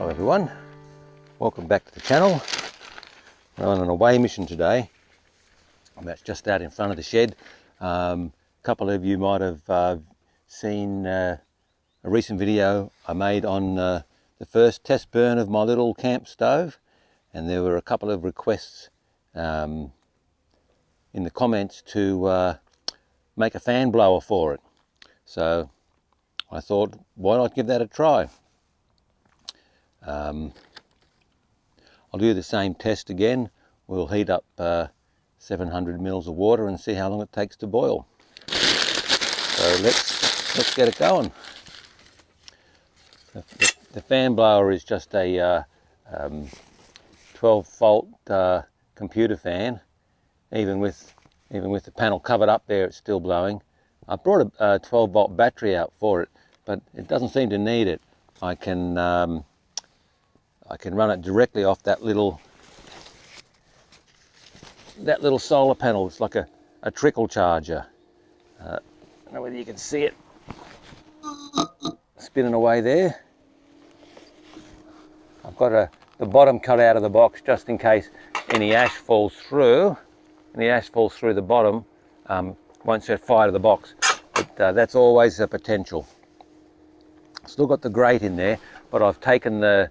Hello everyone, welcome back to the channel. We're on an away mission today. I'm just out in front of the shed. A couple of you might have seen a recent video I made on the first test burn of my little camp stove, and there were a couple of requests in the comments to make a fan blower for it. So I thought, why not give that a try? I'll do the same test again. We'll heat up 700 mils of water and see how long it takes to boil. So let's get it going. The fan blower is just a 12 volt computer fan. Even with the panel covered up there, it's still blowing. I brought a 12 volt battery out for it, but it doesn't seem to need it. I can run it directly off that little solar panel. It's like a trickle charger. I don't know whether you can see it spinning away there. I've got the bottom cut out of the box just in case any ash falls through. Any ash falls through the bottom, won't set fire to the box, but that's always a potential. Still got the grate in there, but I've taken the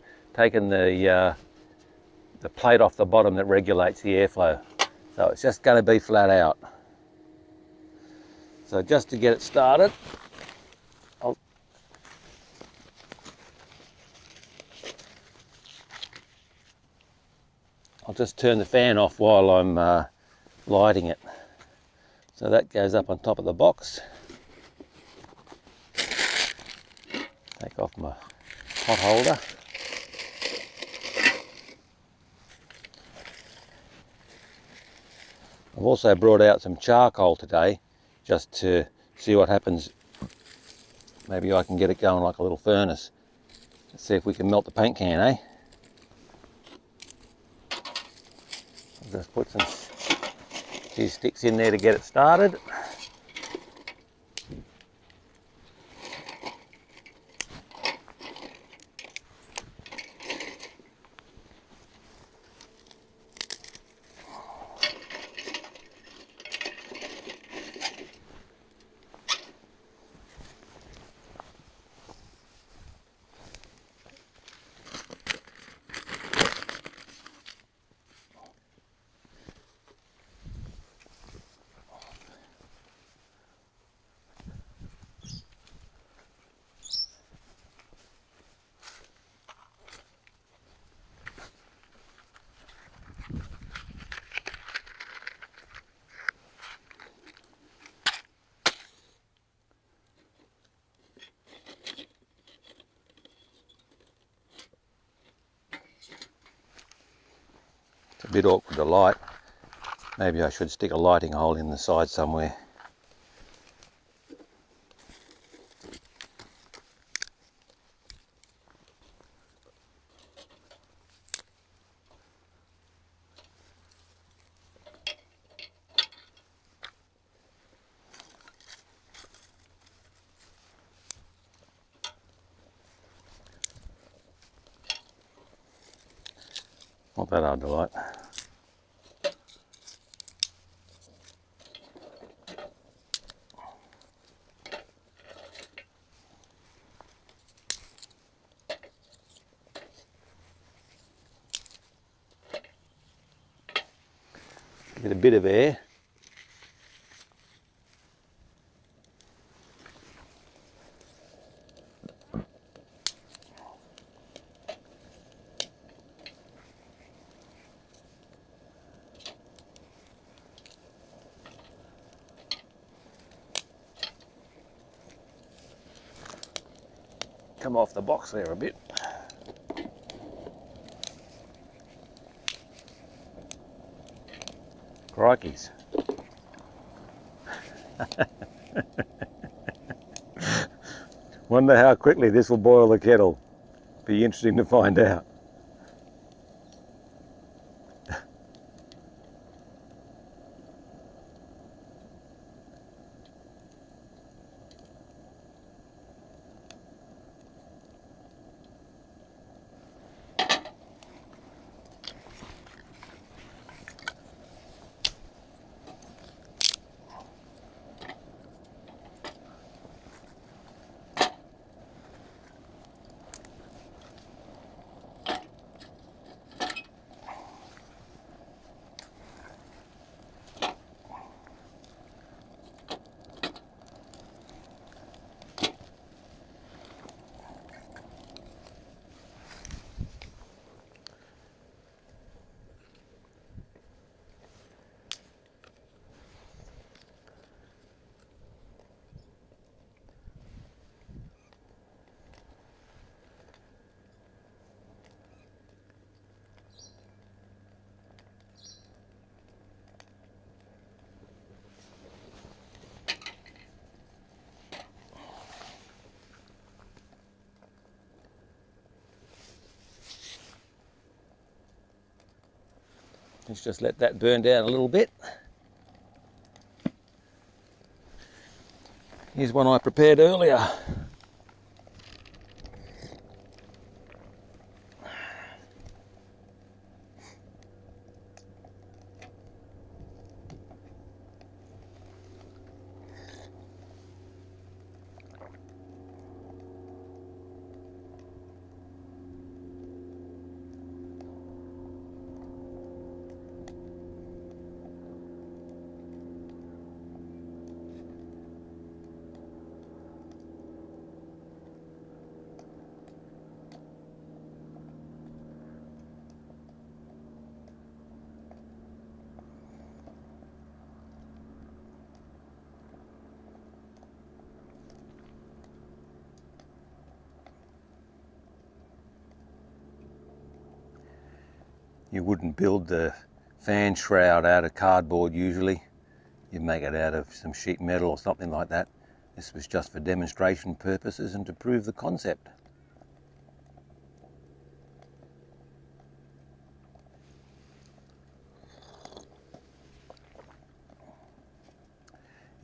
plate off the bottom that regulates the airflow. So it's just going to be flat out. So just to get it started, I'll just turn the fan off while I'm lighting it. So that goes up on top of the box. Take off my hot holder. I've also brought out some charcoal today just to see what happens. Maybe I can get it going like a little furnace. Let's see if we can melt the paint can, eh? I'll just put some few sticks in there to get it started. It's a bit awkward to light. Maybe I should stick a lighting hole in the side somewhere. Not that hard to light. Get a bit of air. Come off the box there a bit. Crikeys. Wonder how quickly this will boil the kettle. Be interesting to find out. Let's just let that burn down a little bit. Here's one I prepared earlier. You wouldn't build the fan shroud out of cardboard usually. You'd make it out of some sheet metal or something like that. This was just for demonstration purposes and to prove the concept.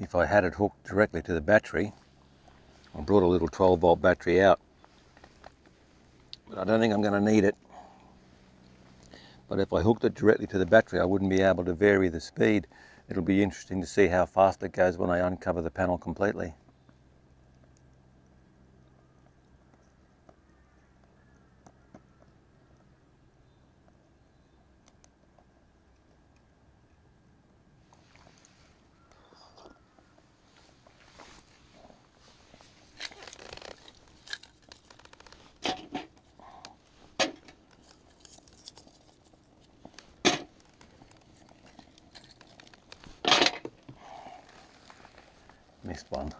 If I had it hooked directly to the battery, I brought a little 12-volt battery out, but I don't think I'm going to need it. But if I hooked it directly to the battery, I wouldn't be able to vary the speed. It'll be interesting to see how fast it goes when I uncover the panel completely. Missed one.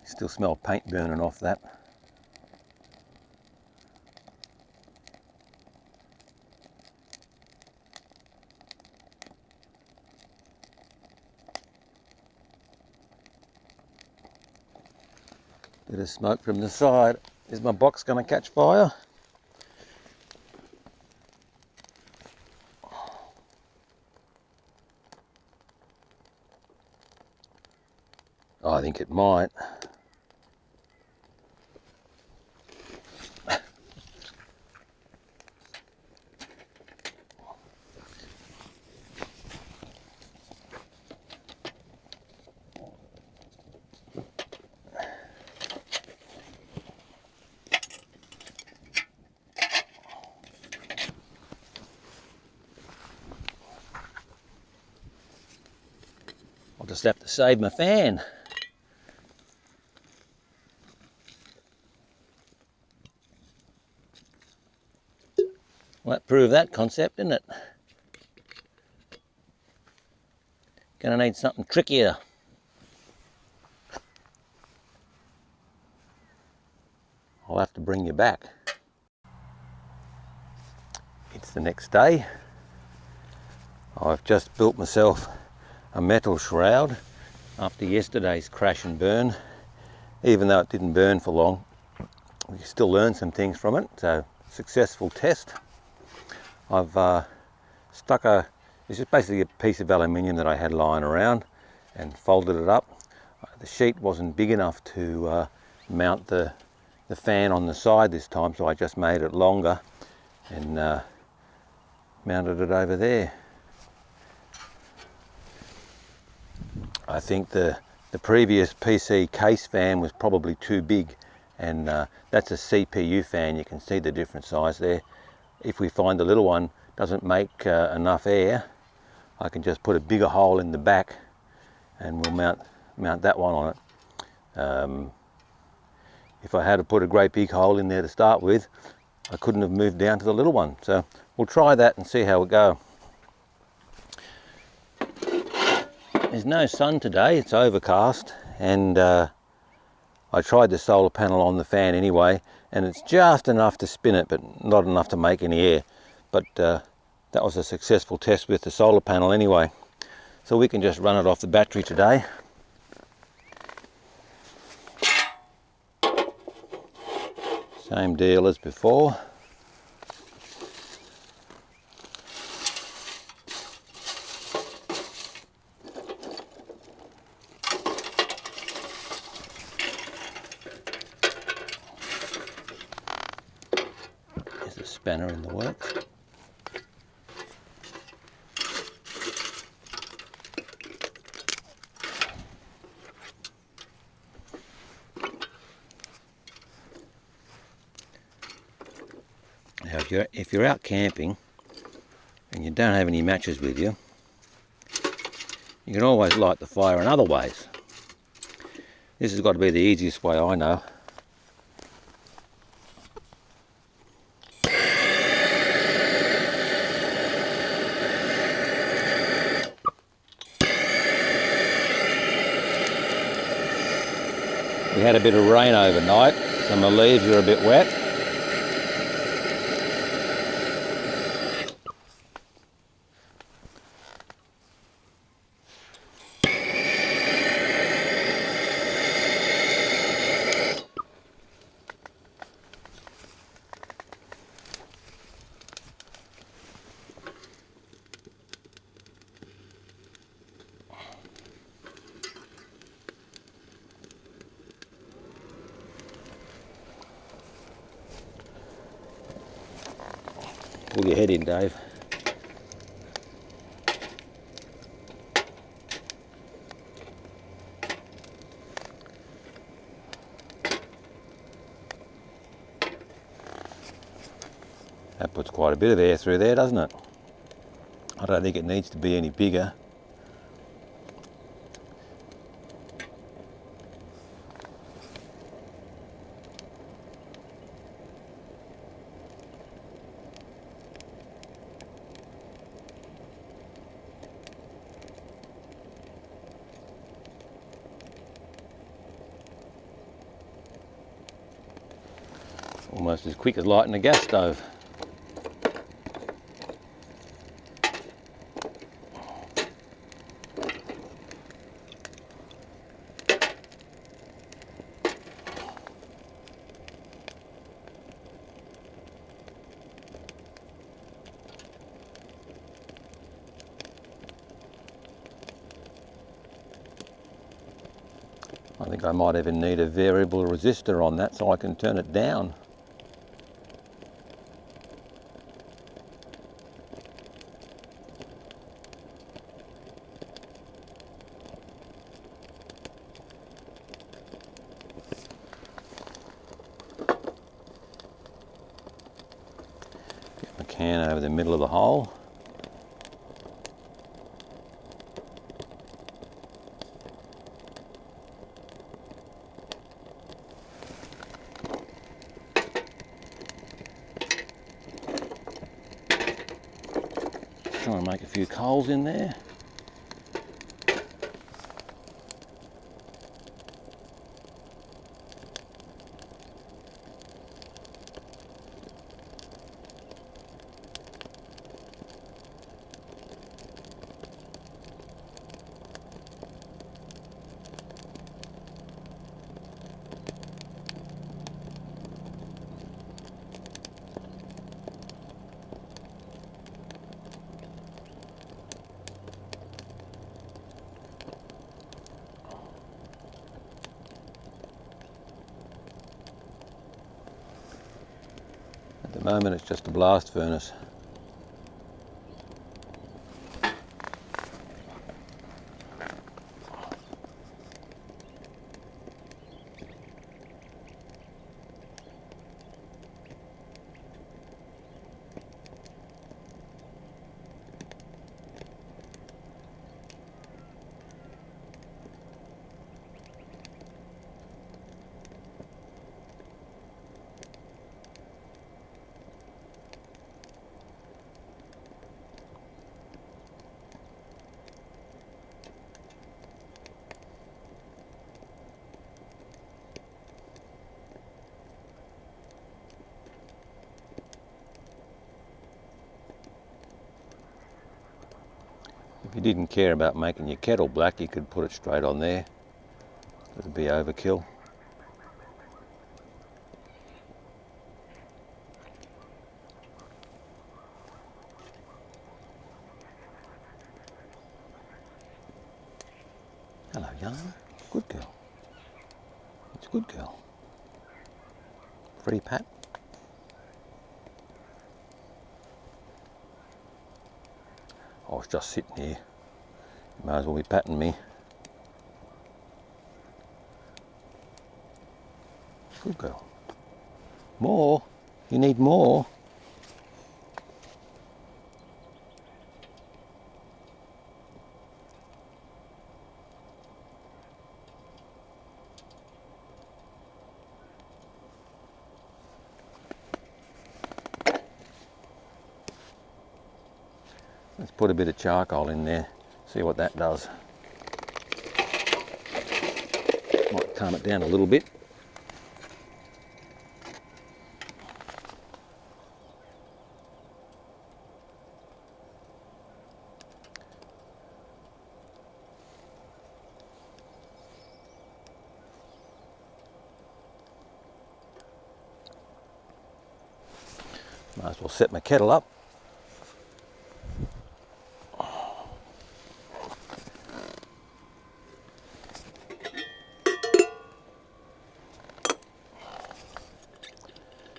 Still smell paint burning off that. Bit of smoke from the side. Is my box going to catch fire? I think it might. I'll just have to save my fan. Well, that proved that concept, didn't it? Gonna need something trickier. I'll have to bring you back. It's the next day. I've just built myself a metal shroud after yesterday's crash and burn. Even though it didn't burn for long, we still learned some things from it. So, successful test. I've stuck it's just basically a piece of aluminium that I had lying around and folded it up. The sheet wasn't big enough to mount the fan on the side this time, so I just made it longer and mounted it over there. I think the previous PC case fan was probably too big, and that's a CPU fan. You can see the different size there. If we find the little one doesn't make enough air, I can just put a bigger hole in the back and we'll mount that one on it. If I had to put a great big hole in there to start with, I couldn't have moved down to the little one. So we'll try that and see how it goes. There's no sun today, it's overcast, and I tried the solar panel on the fan anyway, and it's just enough to spin it, but not enough to make any air. But that was a successful test with the solar panel anyway. So we can just run it off the battery today. Same deal as before. spanner in the works. Now if you're out camping and you don't have any matches with you, you can always light the fire in other ways. This has got to be the easiest way I know. We had a bit of rain overnight, so my leaves are a bit wet. Pull your head in, Dave. That puts quite a bit of air through there, doesn't it? I don't think it needs to be any bigger. Almost as quick as lighting a gas stove. I think I might even need a variable resistor on that so I can turn it down. Get my can over the middle of the hole. Try and make a few coals in there. At the moment it's just a blast furnace. If you didn't care about making your kettle black, you could put it straight on there. It would be overkill. Hello, Yana. Good girl. It's a good girl. Free pat. I was just sitting here. You may as well be patting me. Good girl. More? You need more? Let's put a bit of charcoal in there, see what that does. Might calm it down a little bit. Might as well set my kettle up.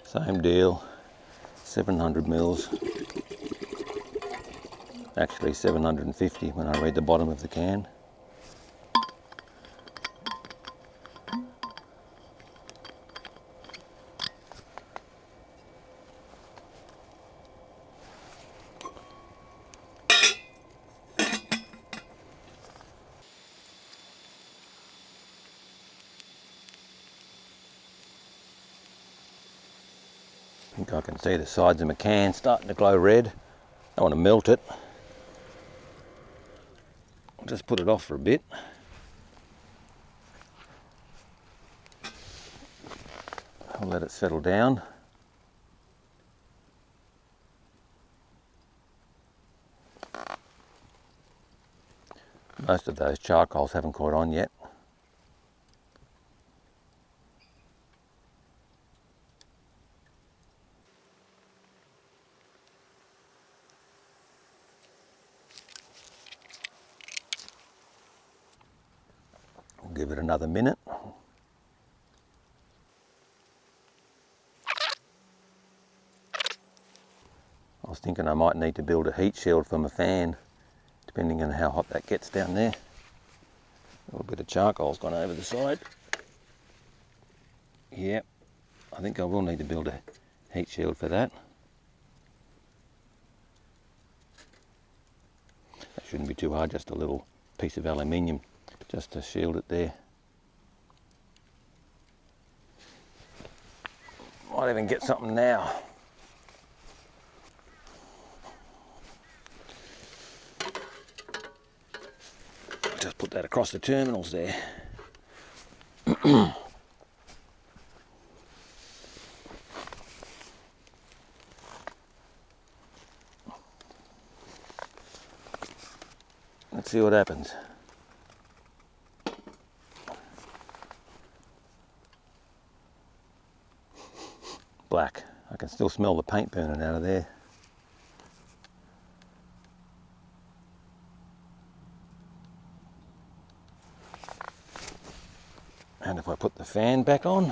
Same deal, 700 mils. Actually 750 when I read the bottom of the can. I think I can see the sides of my can starting to glow red. I don't want to melt it. I'll just put it off for a bit. I'll let it settle down. Most of those charcoals haven't caught on yet. We'll give it another minute. I was thinking I might need to build a heat shield for my fan, depending on how hot that gets down there. A little bit of charcoal's gone over the side. Yep, I think I will need to build a heat shield for that. That shouldn't be too hard, just a little piece of aluminium just to shield it there. Might even get something now. Just put that across the terminals there. Let's see what happens. Black. I can still smell the paint burning out of there. And if I put the fan back on,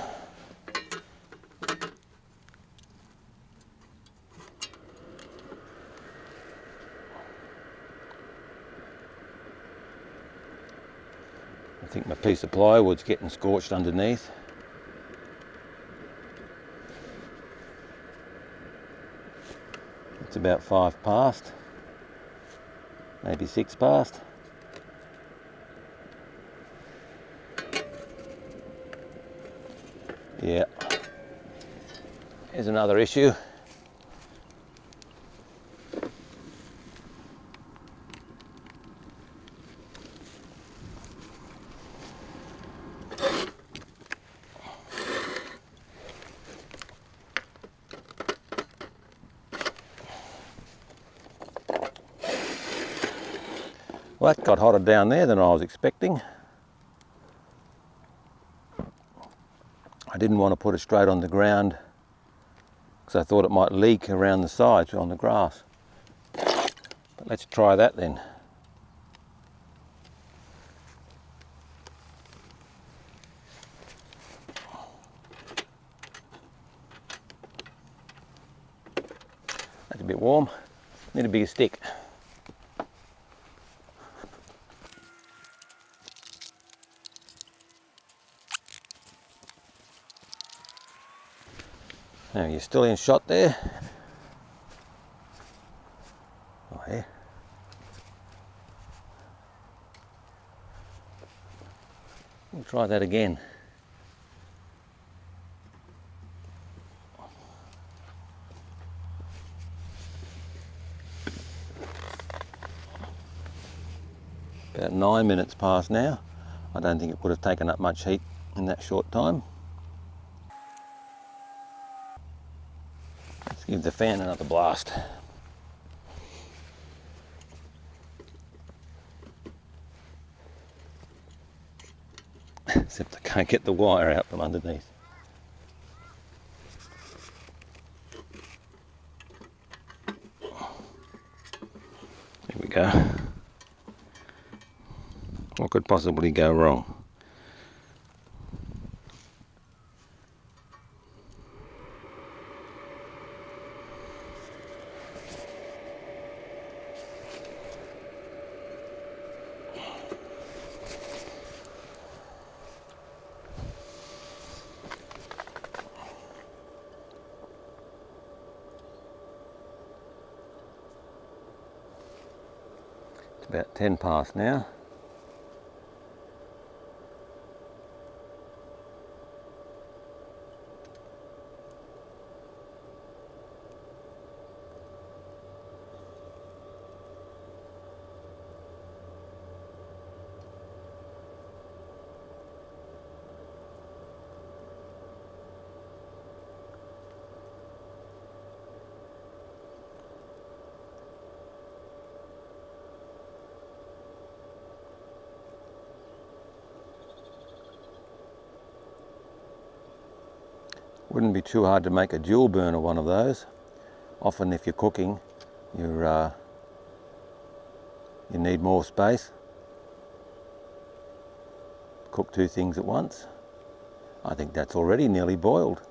I think my piece of plywood's getting scorched underneath. It's about 5 past, maybe 6 past. Yeah, here's another issue. Well, that got hotter down there than I was expecting. I didn't want to put it straight on the ground because I thought it might leak around the sides on the grass. But let's try that then. That's a bit warm. Need a bigger stick. Now you're still in shot there. Oh yeah. We'll try that again. About 9 minutes past now. I don't think it would have taken up much heat in that short time. Let's give the fan another blast. Except I can't get the wire out from underneath. There we go. What could possibly go wrong? It's about 10 past now. Wouldn't be too hard to make a dual burner one of those. Often if you're cooking, you need more space. Cook two things at once. I think that's already nearly boiled.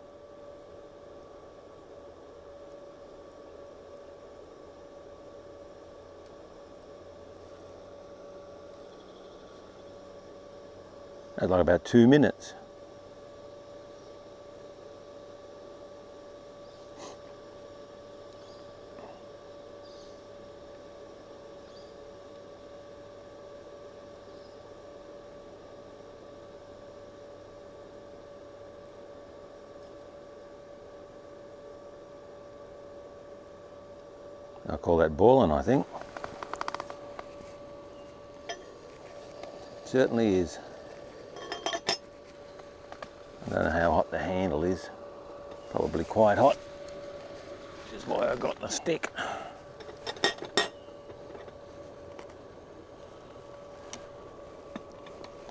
That's like about 2 minutes. I'll call that boiling, I think. Certainly is. I don't know how hot the handle is. Probably quite hot, which is why I got the stick.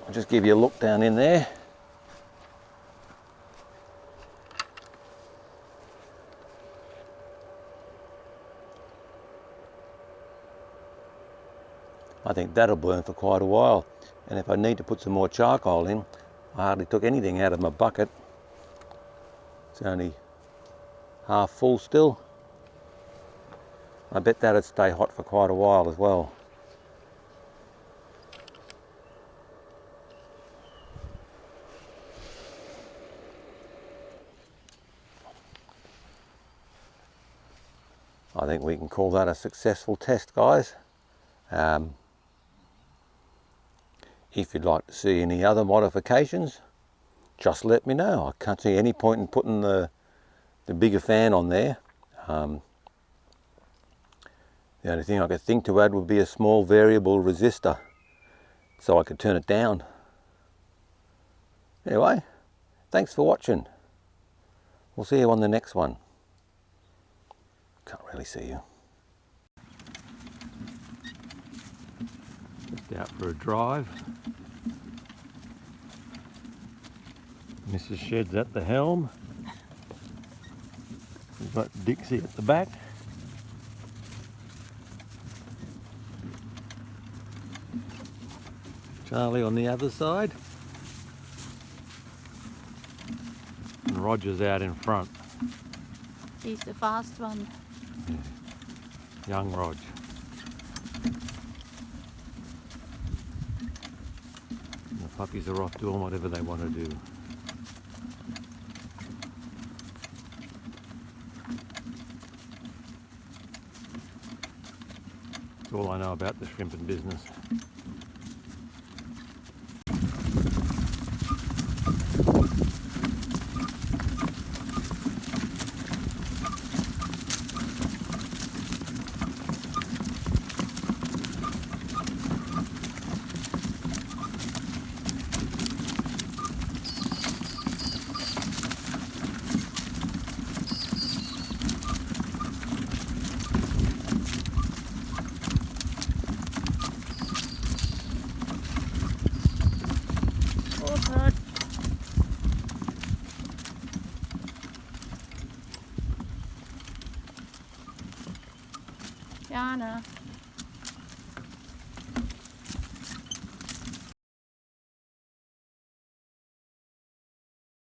I'll just give you a look down in there. I think that'll burn for quite a while, and if I need to put some more charcoal in, I hardly took anything out of my bucket. It's only half full still. I bet that'd stay hot for quite a while as well. I think we can call that a successful test, guys. If you'd like to see any other modifications, just let me know. I can't see any point in putting the bigger fan on there. The only thing I could think to add would be a small variable resistor, so I could turn it down. Anyway, thanks for watching. We'll see you on the next one. Can't really see you. Just out for a drive. Mrs. Shed's at the helm. We've got Dixie at the back. Charlie on the other side. And Roger's out in front. He's the fast one. Yeah. Young Rog. And the puppies are off doing whatever they want to do. That's all I know about the shrimping business. Awkward. Jana.